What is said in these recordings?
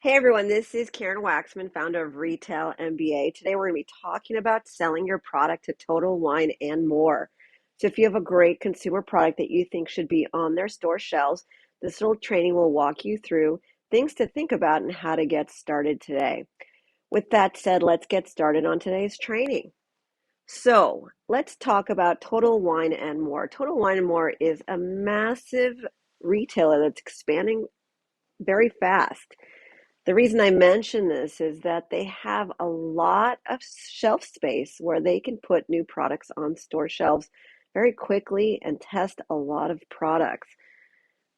Hey everyone, this is Karen Waksman, founder of Retail MBA. Today we're going to be talking about selling your product to Total Wine and more. So if you have a great consumer product that you think should be on their store shelves, this little training will walk you through things to think about and how to get started today. With that said, let's get started on today's training. So let's talk about Total Wine and More. Total Wine and More is a massive retailer that's expanding very fast. The reason I mention this is that they have a lot of shelf space where they can put new products on store shelves very quickly and test a lot of products.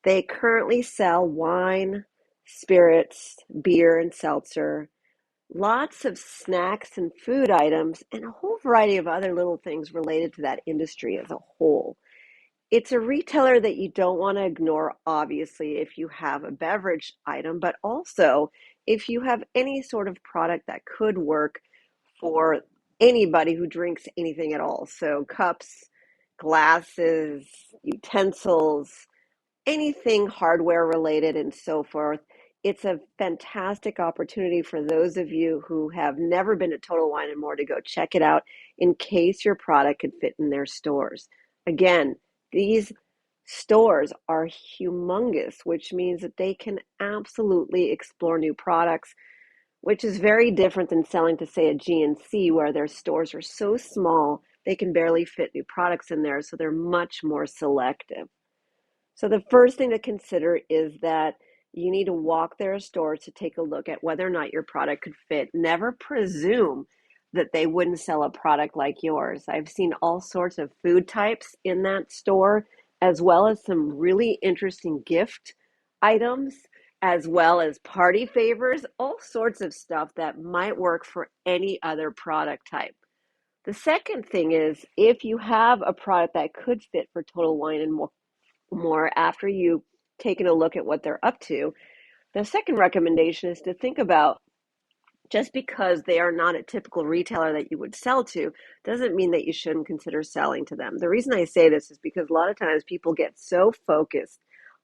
They currently sell wine, spirits, beer, and seltzer, lots of snacks and food items, and a whole variety of other little things related to that industry as a whole. It's a retailer that you don't want to ignore, obviously, if you have a beverage item, but also if you have any sort of product that could work for anybody who drinks anything at all. So cups, glasses, utensils, anything hardware related and so forth. It's a fantastic opportunity for those of you who have never been to Total Wine and More to go check it out in case your product could fit in their stores. Again, these stores are humongous, which means that they can absolutely explore new products, which is very different than selling to, say, a GNC, where their stores are so small they can barely fit new products in there, so they're much more selective. So the first thing to consider is that you need to walk their stores to take a look at whether or not your product could fit. Never presume that they wouldn't sell a product like yours. I've seen all sorts of food types in that store, as well as some really interesting gift items, as well as party favors, all sorts of stuff that might work for any other product type. The second thing is, if you have a product that could fit for Total Wine and More after you've taken a look at what they're up to, the second recommendation is to think about, just because they are not a typical retailer that you would sell to doesn't mean that you shouldn't consider selling to them. The reason I say this is because a lot of times people get so focused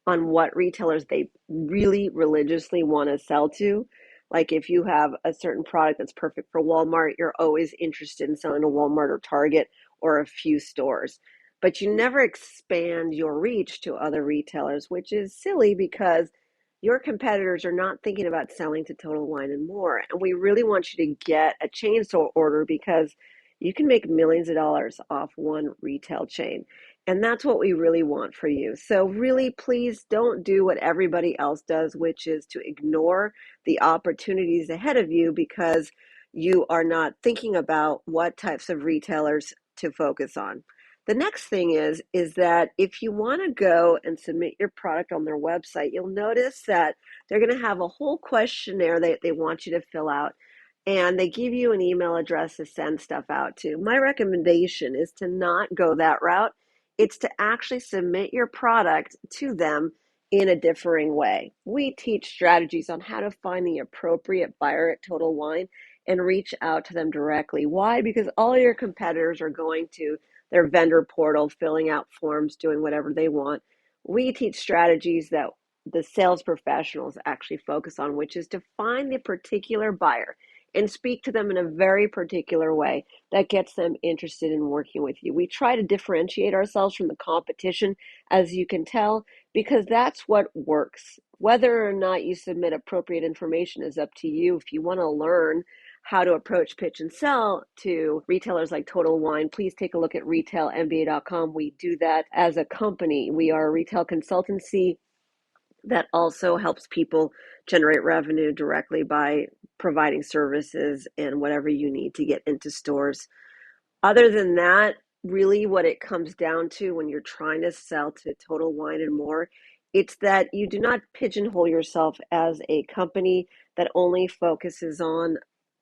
on what retailers they really religiously want to sell to. Like if you have a certain product that's perfect for Walmart, you're always interested in selling to Walmart or Target or a few stores. But you never expand your reach to other retailers, which is silly because your competitors are not thinking about selling to Total Wine and More. And we really want you to get a chain store order because you can make millions of dollars off one retail chain. And that's what we really want for you. So really, please don't do what everybody else does, which is to ignore the opportunities ahead of you because you are not thinking about what types of retailers to focus on. The next thing is that if you want to go and submit your product on their website, you'll notice that they're going to have a whole questionnaire that they want you to fill out, and they give you an email address to send stuff out to. My recommendation is to not go that route. It's to actually submit your product to them in a differing way. We teach strategies on how to find the appropriate buyer at Total Wine and reach out to them directly. Why? Because all your competitors are going to their vendor portal, filling out forms, doing whatever they want. We teach strategies that the sales professionals actually focus on, which is to find the particular buyer and speak to them in a very particular way that gets them interested in working with you. We try to differentiate ourselves from the competition, as you can tell, because that's what works. Whether or not you submit appropriate information is up to you. If you want to learn how to approach, pitch, and sell to retailers like Total Wine, please take a look at retailmba.com. We do that as a company. We are a retail consultancy that also helps people generate revenue directly by providing services and whatever you need to get into stores. Other than that, really what it comes down to when you're trying to sell to Total Wine and More, it's that you do not pigeonhole yourself as a company that only focuses on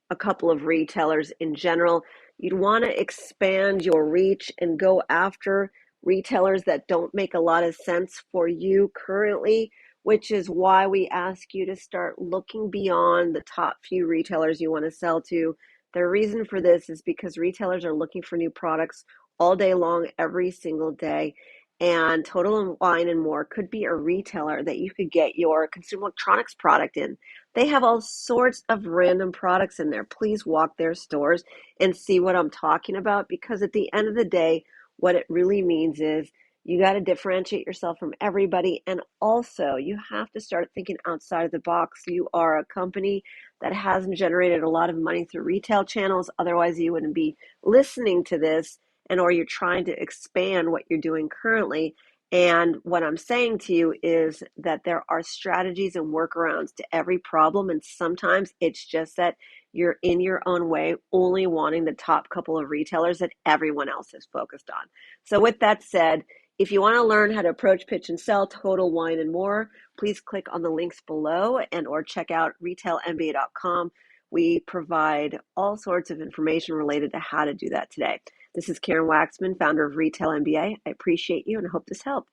a couple of retailers in general. You'd want to expand your reach and go after retailers that don't make a lot of sense for you currently, which is why we ask you to start looking beyond the top few retailers you want to sell to. The reason for this is because retailers are looking for new products all day long, every single day. And Total Wine and More could be a retailer that you could get your consumer electronics product in. They have all sorts of random products in there. Please walk their stores and see what I'm talking about, because at the end of the day, what it really means is you got to differentiate yourself from everybody. And also, you have to start thinking outside of the box. You are a company that hasn't generated a lot of money through retail channels. Otherwise, you wouldn't be listening to this, and or you're trying to expand what you're doing currently. And what I'm saying to you is that there are strategies and workarounds to every problem. And sometimes it's just that you're in your own way, only wanting the top couple of retailers that everyone else is focused on. So with that said, if you want to learn how to approach, pitch, and sell Total Wine and more, please click on the links below and or check out retailmba.com. We provide all sorts of information related to how to do that today. This is Karen Waksman, founder of Retail MBA. I appreciate you and I hope this helped.